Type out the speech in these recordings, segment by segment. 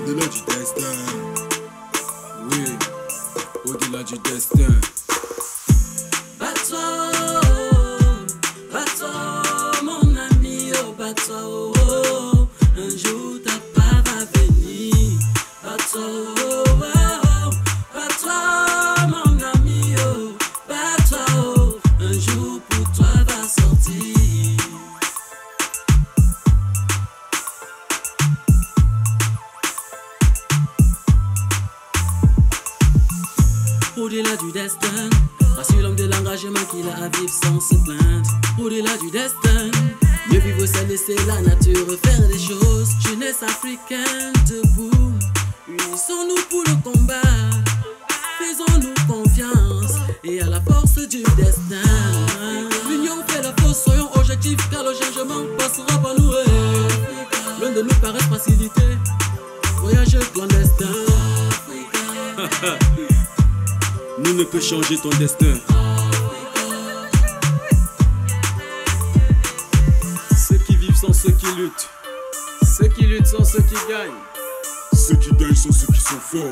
Au-delà du destin. Oui, au-delà du destin. Bat-toi, mon ami, oh, bat-toi, oh, oh. Un jour ta part va venir. Bat-toi, oh, oh. Bat-toi, mon ami, oh, bat-toi, oh. Un jour pour toi va sortir. Au-delà du destin, rassure l'homme de l'engagement qu'il a à vivre sans se plaindre. Au-delà du destin, mieux vivre c'est laisser la nature faire des choses. Jeunesse africaine debout, unissons-nous pour le combat. Faisons-nous confiance et à la force du destin. L'union fait la force, soyons objectifs car le changement passera par nous. Loin de nous paraît facilité, voyage clandestin. Nous ne peut changer ton destin. Ceux qui vivent sont ceux qui luttent. Ceux qui luttent sont ceux qui gagnent. Ceux qui gagnent sont ceux qui sont forts.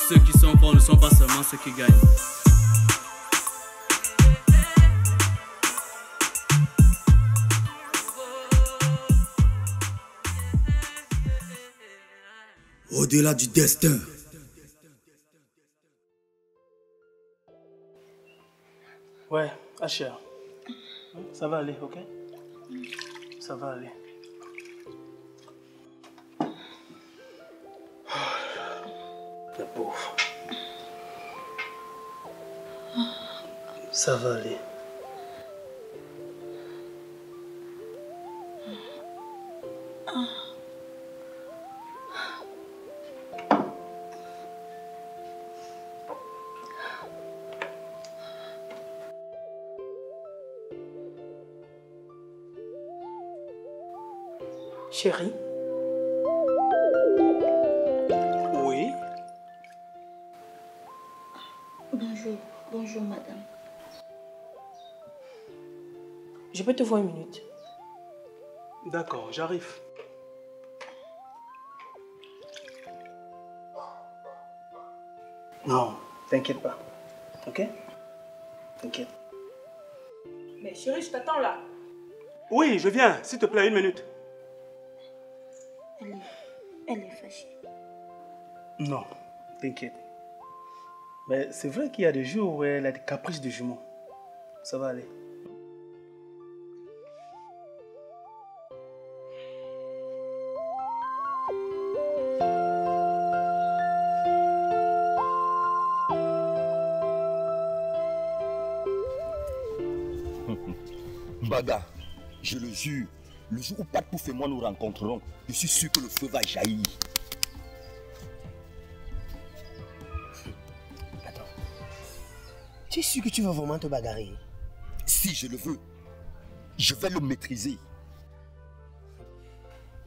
Ceux qui sont forts ne sont pas seulement ceux qui gagnent. Au-delà du destin. Ouais, Asher. Ça va aller, ok? Ça va aller. La pauvre. Ça va aller. Chérie? Oui? Bonjour, bonjour madame. Je peux te voir une minute? D'accord, j'arrive. Non, t'inquiète pas. Ok? T'inquiète. Mais chérie, je t'attends là. Oui, je viens. S'il te plaît, une minute. Elle est fâchée. Non, t'inquiète. Mais c'est vrai qu'il y a des jours où elle a des caprices de jumeaux. Ça va aller. Baga, je le jure, le jour où Pat Pouf et moi nous rencontrerons, je suis sûr que le feu va jaillir. Attends. Tu es sûr que tu vas vraiment te bagarrer? Si je le veux, je vais le maîtriser.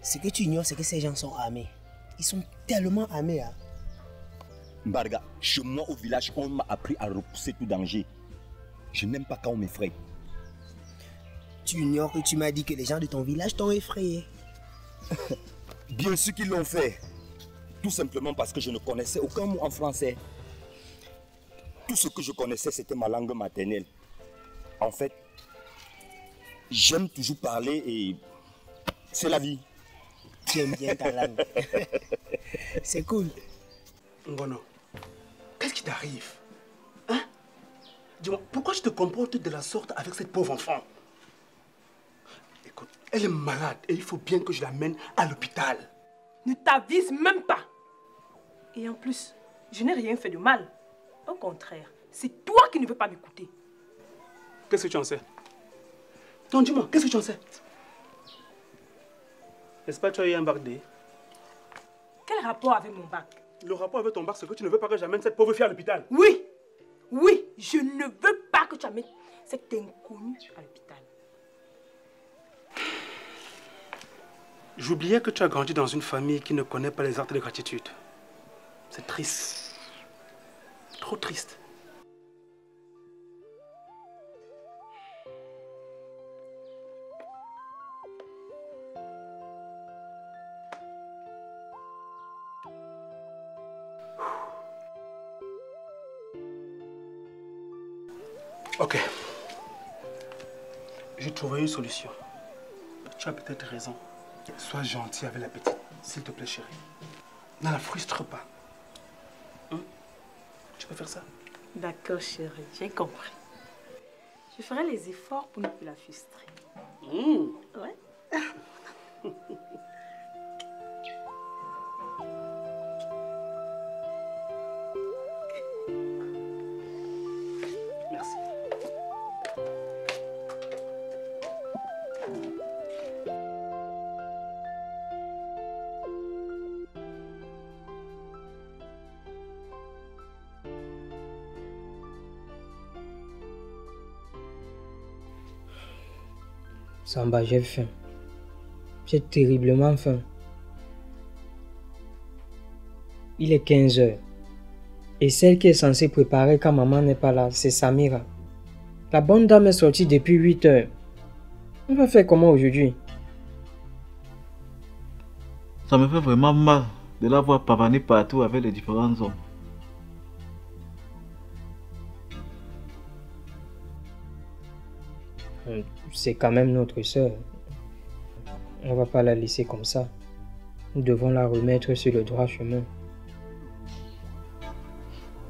Ce que tu ignores, c'est que ces gens sont armés. Ils sont tellement armés. Hein? Barga, chez moi au village, on m'a appris à repousser tout danger. Je n'aime pas quand on m'effraie. Tu ignores que tu m'as dit que les gens de ton village t'ont effrayé. Bien sûr qu'ils l'ont fait. Tout simplement parce que je ne connaissais aucun mot en français. Tout ce que je connaissais, c'était ma langue maternelle. En fait, j'aime toujours parler et c'est la vie. Tu aimes bien ta langue. C'est cool. Ngono, qu'est-ce qui t'arrive? Hein? Dis-moi, pourquoi tu te comportes de la sorte avec cette pauvre enfant? Écoute, elle est malade et il faut bien que je l'amène à l'hôpital. Ne t'avise même pas. Et en plus, je n'ai rien fait de mal. Au contraire, c'est toi qui ne veux pas m'écouter. Qu'est-ce que tu en sais? Non, dis-moi, qu'est-ce que tu en sais? N'est-ce pas que tu as eu un bac D? Quel rapport avec mon bac? Le rapport avec ton bac, c'est que tu ne veux pas que j'amène cette pauvre fille à l'hôpital. Oui, oui, je ne veux pas que tu amènes cet inconnu à l'hôpital. J'oubliais que tu as grandi dans une famille qui ne connaît pas les actes de gratitude. C'est triste. Trop triste. Ok. J'ai trouvé une solution. Tu as peut-être raison. Sois gentil avec la petite, s'il te plaît, chérie. Ne la frustre pas. Tu peux faire ça? D'accord, chérie, j'ai compris. Je ferai les efforts pour ne plus la frustrer. Ouais. Merci. Samba, j'ai faim. J'ai terriblement faim. Il est 15 heures. Et celle qui est censée préparer quand maman n'est pas là, c'est Samira. La bonne dame est sortie depuis 8 heures. On va faire comment aujourd'hui? Ça me fait vraiment mal de la voir pavaner partout avec les différents hommes. C'est quand même notre sœur. On va pas la laisser comme ça. Nous devons la remettre sur le droit chemin.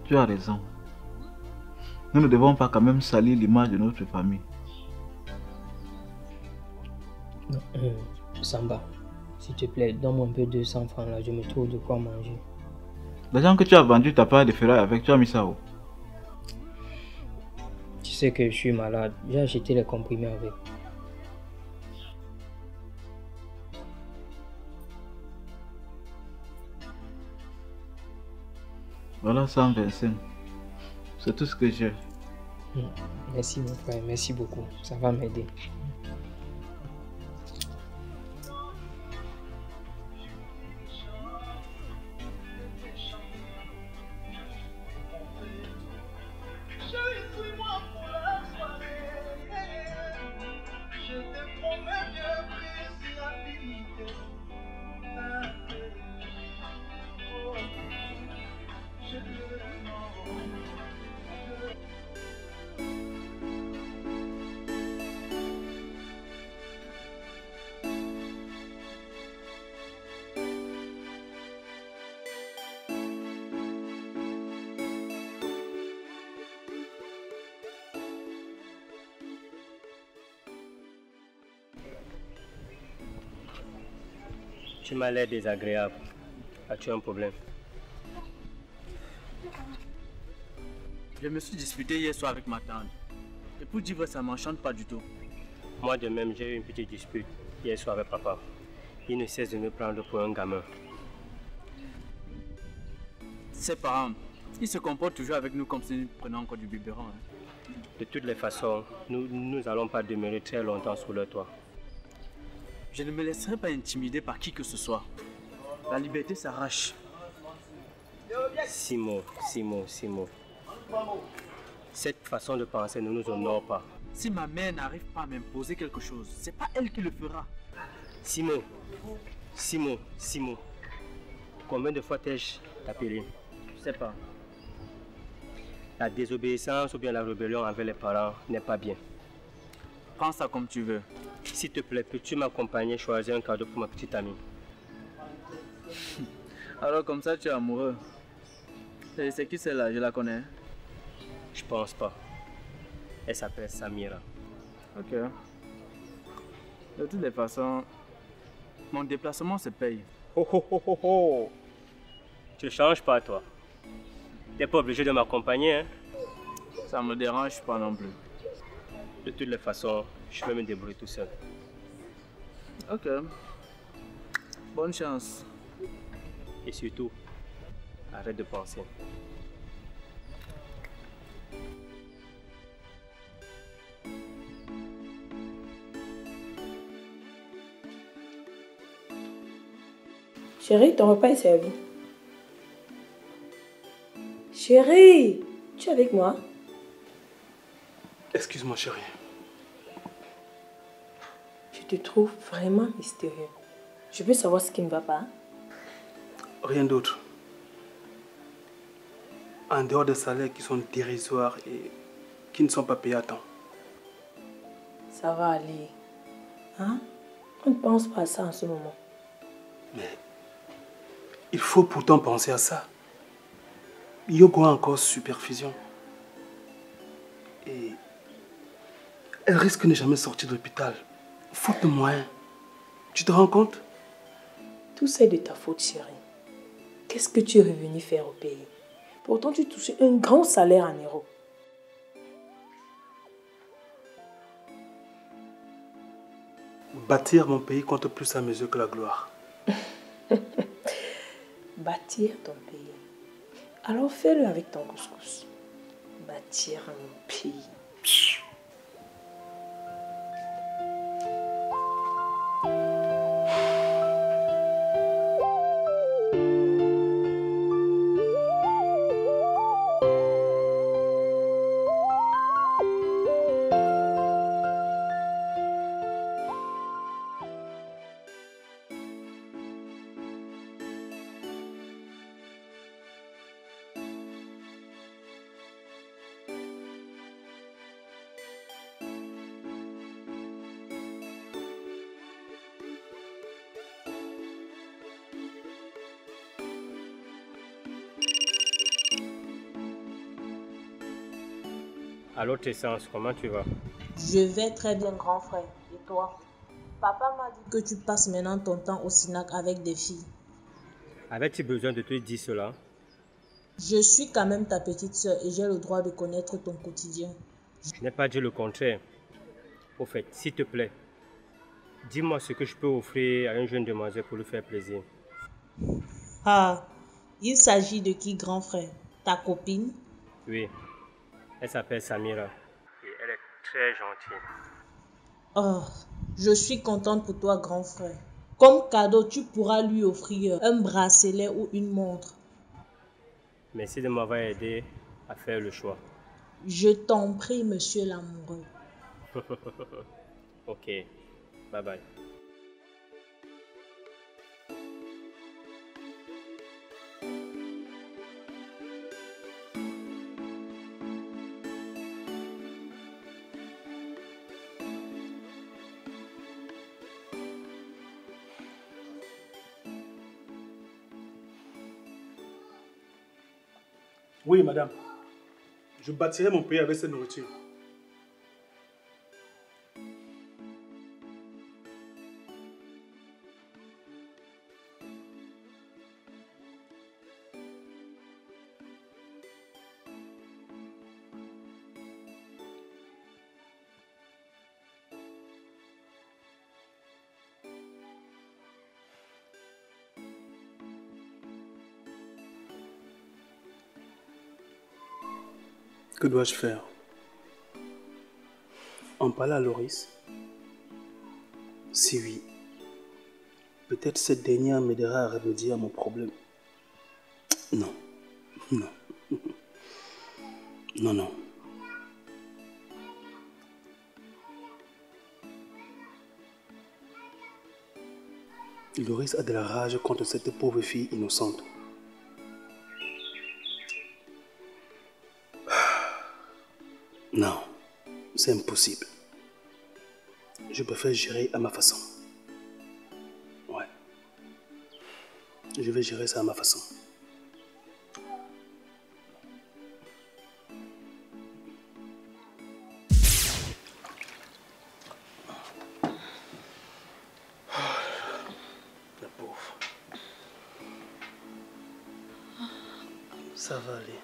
Tu as raison. Nous ne devons pas quand même salir l'image de notre famille. Samba, s'il te plaît, donne-moi un peu 200 francs là, je me trouve de quoi manger. L'argent que tu as vendu ta part de ferraille avec, tu as mis ça où? Tu sais que je suis malade, j'ai acheté les comprimés avec. Voilà 125. C'est tout ce que j'ai. Merci mon frère, merci beaucoup, ça va m'aider. Tu m'as l'air désagréable. As-tu un problème? Je me suis disputé hier soir avec ma tante. Et pour dire vrai, ça ne m'enchante pas du tout. Moi de même, j'ai eu une petite dispute hier soir avec papa. Il ne cesse de me prendre pour un gamin. Ses parents, ils se comportent toujours avec nous comme si nous prenions encore du biberon. De toutes les façons, nous n'allons pas demeurer très longtemps sous leur toit. Je ne me laisserai pas intimider par qui que ce soit. La liberté s'arrache. Simo. Cette façon de penser ne nous honore pas. Si ma mère n'arrive pas à m'imposer quelque chose, c'est pas elle qui le fera. Simo. Combien de fois t'ai-je appelé? Je sais pas. La désobéissance ou bien la rébellion envers les parents n'est pas bien. Prends ça comme tu veux. S'il te plaît, peux-tu m'accompagner choisir un cadeau pour ma petite amie? Alors comme ça, tu es amoureux. C'est qui celle-là? Je la connais. Je pense pas. Elle s'appelle Samira. Ok. De toutes les façons, mon déplacement se paye. Oh. Tu changes pas, toi. T'es pas obligé de m'accompagner, hein? Ça me dérange pas non plus. De toutes les façons, je vais me débrouiller tout seul. Ok. Bonne chance. Et surtout, arrête de penser. Chérie, ton repas est servi. Chérie, tu es avec moi? Excuse-moi, chérie. Je te trouve vraiment mystérieux. Je veux savoir ce qui ne va pas. Rien d'autre. En dehors des salaires qui sont dérisoires et qui ne sont pas payés à temps. Ça va aller. Hein? On ne pense pas à ça en ce moment. Mais il faut pourtant penser à ça. Yogo a encore supervision. Et elle risque de ne jamais sortir de l'hôpital. Faute de moyens. Tu te rends compte? Tout ça est de ta faute, chérie. Qu'est-ce que tu es revenu faire au pays? Pourtant, tu touchais un grand salaire en euros. Bâtir mon pays compte plus à mes yeux que la gloire. Bâtir ton pays. Alors fais-le avec ton couscous. Bâtir mon pays. Allô Tessence, comment tu vas? Je vais très bien, grand frère. Et toi? Papa m'a dit que tu passes maintenant ton temps au Sinac avec des filles. Avais-tu besoin de te dire cela? Je suis quand même ta petite sœur et j'ai le droit de connaître ton quotidien. Je n'ai pas dit le contraire. Au fait, s'il te plaît, dis-moi ce que je peux offrir à une jeune demoiselle pour lui faire plaisir. Ah, il s'agit de qui, grand frère? Ta copine? Oui, elle s'appelle Samira et elle est très gentille. Oh, je suis contente pour toi, grand frère. Comme cadeau, tu pourras lui offrir un bracelet ou une montre. Merci de m'avoir aidé à faire le choix. Je t'en prie, monsieur l'amoureux. Ok, bye bye. Oui, madame. Je bâtirai mon pays avec cette nourriture. Que dois-je faire? En parler à Loris? Si oui, peut-être cette dernière m'aidera à remédier à mon problème. Non, non, non, non. Loris a de la rage contre cette pauvre fille innocente. Non, c'est impossible. Je préfère gérer à ma façon. Ouais. Je vais gérer ça à ma façon. La pauvre. Ça va aller.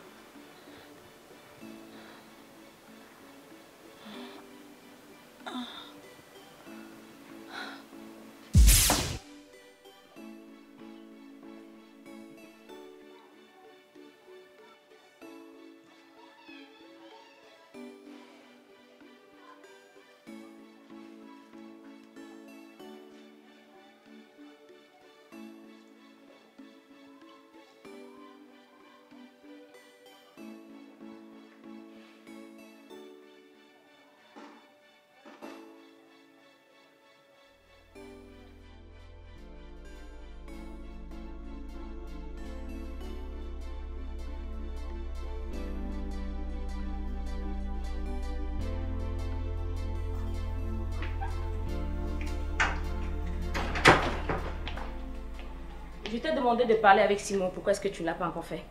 Je t'ai demandé de parler avec Simon. Pourquoi est-ce que tu ne l'as pas encore fait?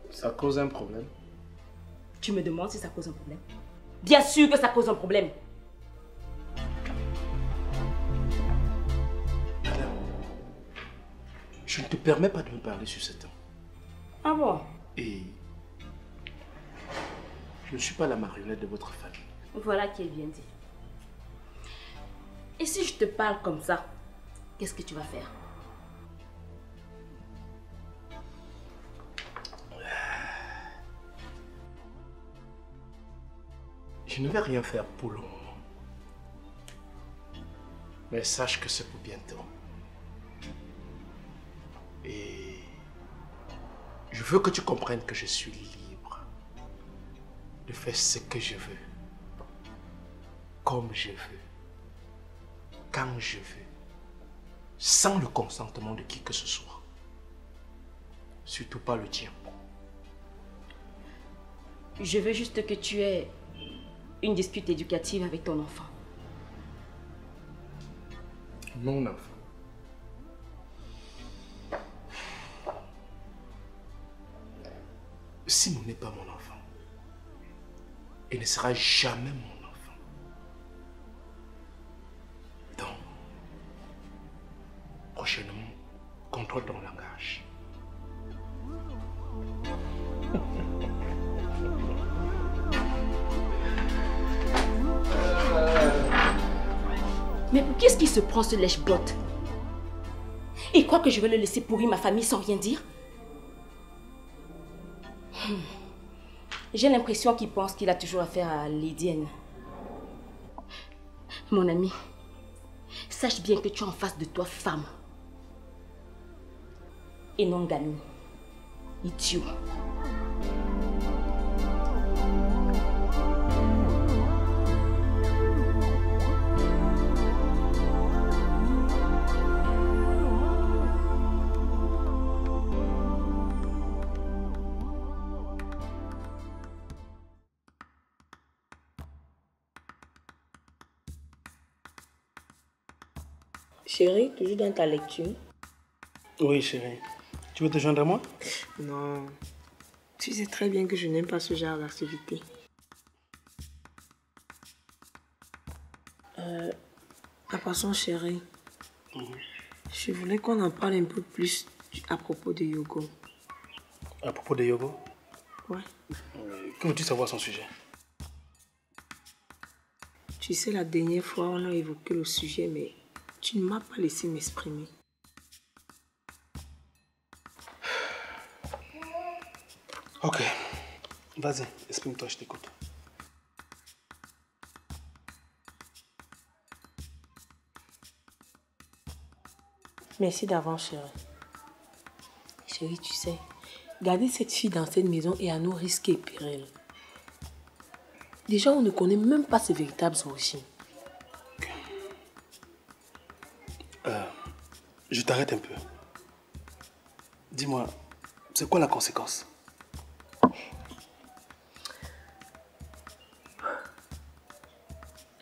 Ça cause un problème. Tu me demandes si ça cause un problème? Bien sûr que ça cause un problème. Madame, je ne te permets pas de me parler sur ce ton. Ah bon? Et je ne suis pas la marionnette de votre famille. Voilà qui est bien dit. Et si je te parle comme ça, qu'est-ce que tu vas faire? Je ne vais rien faire pour le moment. Mais sache que c'est pour bientôt. Et je veux que tu comprennes que je suis libre de faire ce que je veux, comme je veux, quand je veux, sans le consentement de qui que ce soit. Surtout pas le tien. Je veux juste que tu aies une dispute éducative avec ton enfant. Mon enfant. Simon n'est pas mon enfant. Il ne sera jamais mon enfant. Donc, prochainement, contrôle ton langage. Mais pour qu'est-ce qui se prend ce lèche-botte? Il croit que je vais le laisser pourrir ma famille sans rien dire? J'ai l'impression qu'il pense qu'il a toujours affaire à Lydienne. Mon ami, sache bien que tu as en face de toi femme. Et non gamine. Idiot. Chérie, toujours dans ta lecture? Oui, chérie. Tu veux te joindre à moi? Non. Tu sais très bien que je n'aime pas ce genre d'activité. À passant, chérie, je voulais qu'on en parle un peu plus à propos de Yogo. À propos de Yogo? Ouais. Que veux-tu savoir son sujet? Tu sais, la dernière fois, on a évoqué le sujet, mais tu ne m'as pas laissé m'exprimer. Ok. Vas-y, exprime-toi, je t'écoute. Merci d'avance, chérie. Chérie, tu sais, garder cette fille dans cette maison est à nos risques et périls. Déjà, on ne connaît même pas ses véritables origines. Je t'arrête un peu. Dis-moi, c'est quoi la conséquence?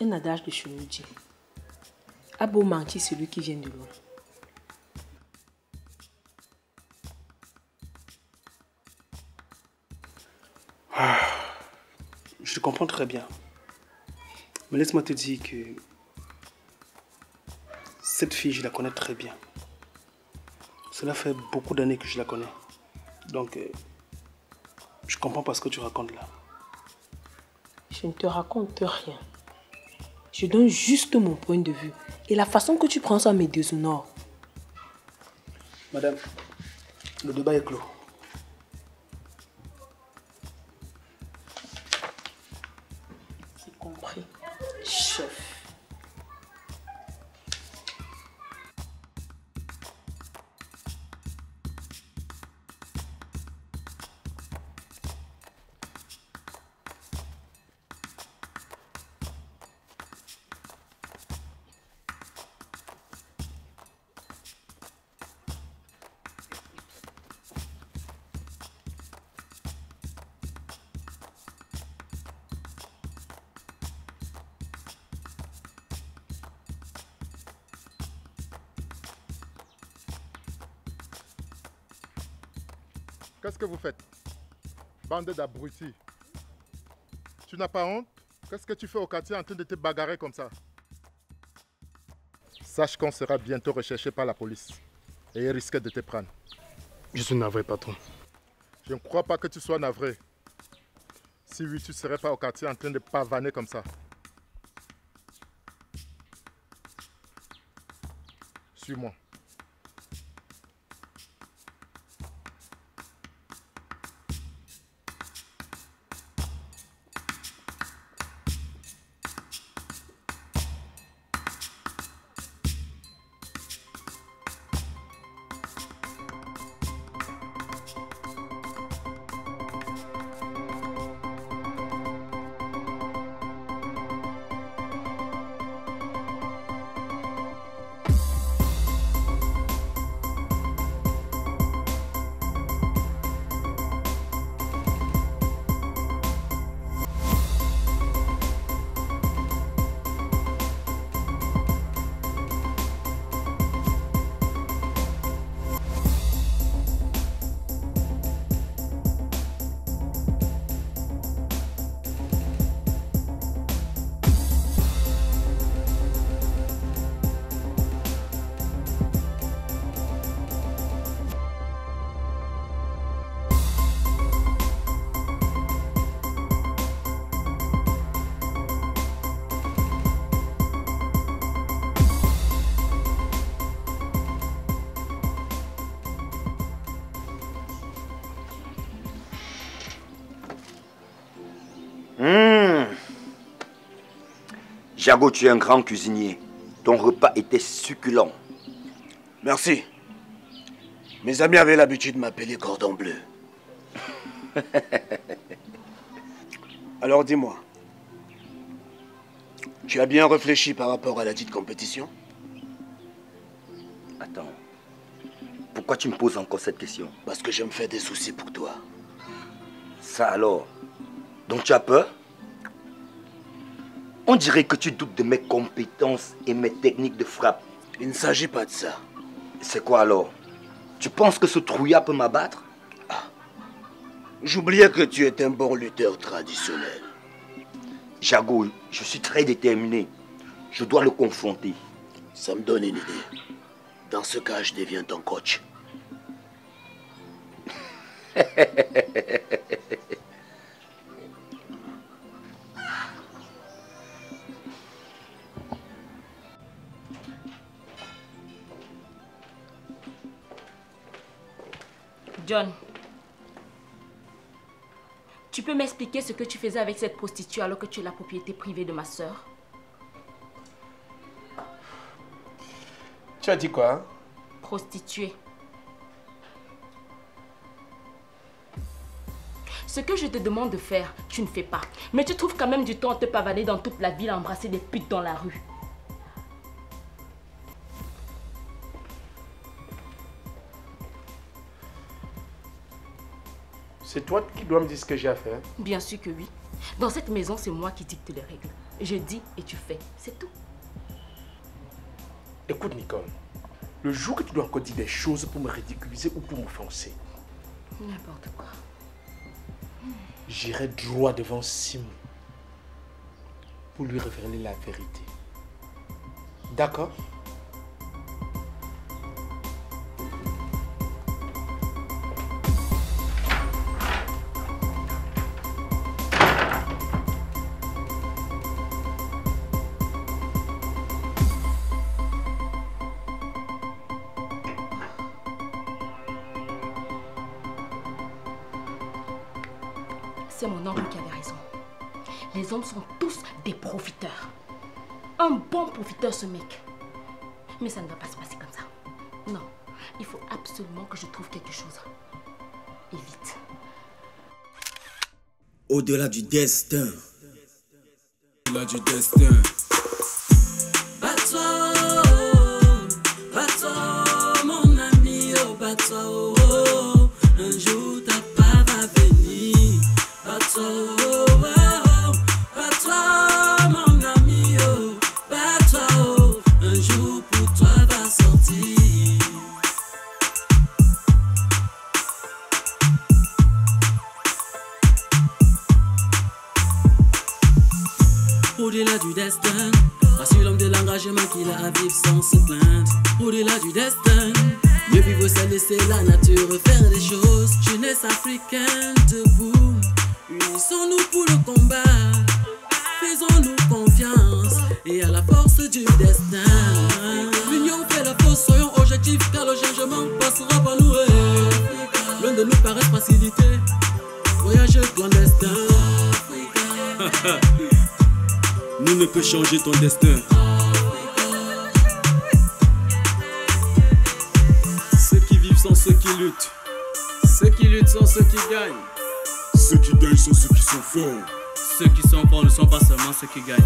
Un adage de chez nous dit: a beau mentir celui qui vient de loin. Je te comprends très bien. Mais laisse-moi te dire que cette fille, je la connais très bien. Cela fait beaucoup d'années que je la connais. Donc, je comprends pas ce que tu racontes là. Je ne te raconte rien. Je donne juste mon point de vue. Et la façon que tu prends ça me déshonore. Madame, le débat est clos. C'est compris, chef. Qu'est-ce que vous faites? Bande d'abrutis. Tu n'as pas honte? Qu'est-ce que tu fais au quartier en train de te bagarrer comme ça? Sache qu'on sera bientôt recherché par la police et ils risquent de te prendre. Je suis navré, patron. Je ne crois pas que tu sois navré. Si oui, tu ne serais pas au quartier en train de pavaner comme ça. Suis-moi. Jago, tu es un grand cuisinier. Ton repas était succulent. Merci. Mes amis avaient l'habitude de m'appeler Cordon Bleu. Alors dis-moi, tu as bien réfléchi par rapport à la dite compétition? Attends, pourquoi tu me poses encore cette question? Parce que je me fais des soucis pour toi. Ça alors? Donc tu as peur? On dirait que tu doutes de mes compétences et mes techniques de frappe. Il ne s'agit pas de ça. C'est quoi alors? Tu penses que ce trouillard peut m'abattre? J'oubliais que tu es un bon lutteur traditionnel. Jago, je suis très déterminé. Je dois le confronter. Ça me donne une idée. Dans ce cas, je deviens ton coach. John, tu peux m'expliquer ce que tu faisais avec cette prostituée alors que tu es la propriété privée de ma soeur? Tu as dit quoi? Prostituée. Ce que je te demande de faire, tu ne fais pas. Mais tu trouves quand même du temps à te pavaner dans toute la ville, à embrasser des putes dans la rue. C'est toi qui dois me dire ce que j'ai à faire? Bien sûr que oui. Dans cette maison, c'est moi qui dicte les règles. Je dis et tu fais, c'est tout. Écoute Nicole, le jour que tu dois encore dire des choses pour me ridiculiser ou pour m'offenser, n'importe quoi. J'irai droit devant Simon pour lui révéler la vérité. D'accord? C'est mon oncle qui avait raison. Les hommes sont tous des profiteurs. Un bon profiteur, ce mec. Mais ça ne va pas se passer comme ça. Non, il faut absolument que je trouve quelque chose. Et vite. Au-delà du destin. Au-delà du destin. Bat-toi, mon ami, oh, bat-toi, oh, oh. Un jour ta part va venir. Bat-toi, oh, oh, bat-toi, mon ami, oh, bat-toi, oh. Un jour pour toi va sortir. au-delà du destin. Rassure l'homme de l'engagement qu'il a à vivre sans se plaindre. Au-delà du destin, mieux vivre c'est laisser la nature faire des choses. Jeunesse africaine debout, unissons-nous pour le combat. Faisons-nous confiance et à la force du destin. L'union fait la force, soyons objectifs car le changement passera par nous. Loin de nous paraît facilité, voyage clandestin. Nous ne peut changer ton destin. Ceux qui vivent sont ceux qui luttent. Ceux qui luttent sont ceux qui gagnent. Ceux qui gagnent sont ceux qui sont forts. Ceux qui sont forts ne sont pas seulement ceux qui gagnent.